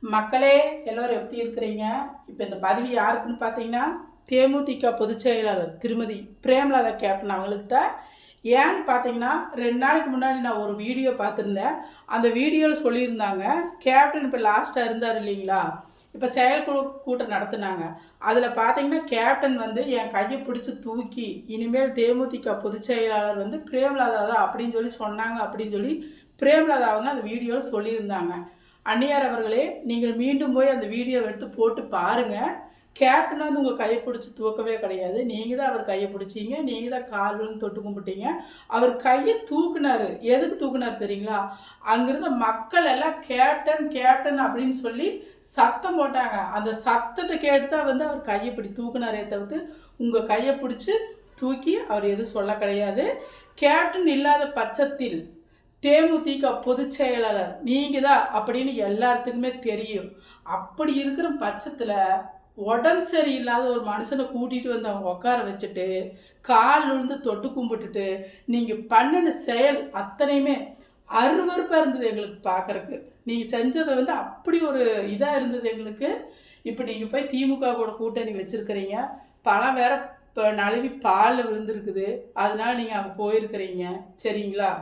மக்களே எல்லோரும் எப்படி இருக்கிறீங்க? இப்போ இந்த பதவி யாருக்குன்னு பார்த்தீங்கன்னா, தேமுதிக பொதுச் செயலாளர் திருமதி பிரேமலதா கேப்டன் அவங்களுக்கு தான். ஏன்னு பார்த்தீங்கன்னா, 2 நாளைக்கு முன்னாடி நான் ஒரு வீடியோ பார்த்துருந்தேன். அந்த வீடியோவில் சொல்லியிருந்தாங்க, கேப்டன் இப்போ லாஸ்ட்டாக இருந்தார் இல்லைங்களா? இப்போ செயற்குழு கூட்டம் நடத்துனாங்க. அதில் பார்த்தீங்கன்னா, கேப்டன் வந்து என் கையை பிடிச்சி தூக்கி, இனிமேல் தேமுதிக பொதுச் செயலாளர் வந்து பிரேமலதா தான் அப்படின்னு சொல்லி சொன்னாங்க அப்படின்னு சொல்லி பிரேமலதா அவங்க அந்த வீடியோவில் சொல்லியிருந்தாங்க. அந்நியார் அவர்களே, நீங்கள் மீண்டும் போய் அந்த வீடியோவை எடுத்து போட்டு பாருங்கள். கேப்டன் வந்து உங்கள் கையை பிடிச்சி தூக்கவே கிடையாது. நீங்கள் தான் அவர் கையை பிடிச்சிங்க, நீங்கள் தான் கால் விழுந்து தொட்டு கும்பிட்டீங்க. அவர் கையை தூக்குனாரு. எதுக்கு தூக்குனார் தெரியுங்களா? அங்கிருந்த மக்கள் எல்லாம் கேப்டன் கேப்டன் அப்படின்னு சொல்லி சத்தம் போட்டாங்க. அந்த சத்தத்தை கேட்டு தான் வந்து அவர் கையை இப்படி தூக்குனாரே தவிர்த்து உங்கள் கையை பிடிச்சி தூக்கி அவர் எதுவும் சொல்ல கிடையாது. கேப்டன் இல்லாத பட்சத்தில் தேமுதிக பொதுச் செயலாளர் நீங்கள் தான் அப்படின்னு எல்லாத்துக்குமே தெரியும். அப்படி இருக்கிற பட்சத்தில் உடம்பு சரியில்லாத ஒரு மனுஷனை கூட்டிகிட்டு வந்து அவங்க உட்கார வச்சுட்டு கால் விழுந்து தொட்டு கும்பிட்டுட்டு நீங்கள் பண்ணின செயல் அத்தனையுமே அருவருப்பாக இருந்தது எங்களுக்கு பார்க்குறக்கு. நீங்கள் செஞ்சதை வந்து அப்படி ஒரு இதாக இருந்தது எங்களுக்கு. இப்போ நீங்கள் போய் திமுக கூட கூட்டணி வச்சுருக்கிறீங்க. பணம் வேற இப்போ நழுவி பாலில் விழுந்துருக்குது. அதனால நீங்கள் அங்கே போயிருக்கிறீங்க. சரிங்களா?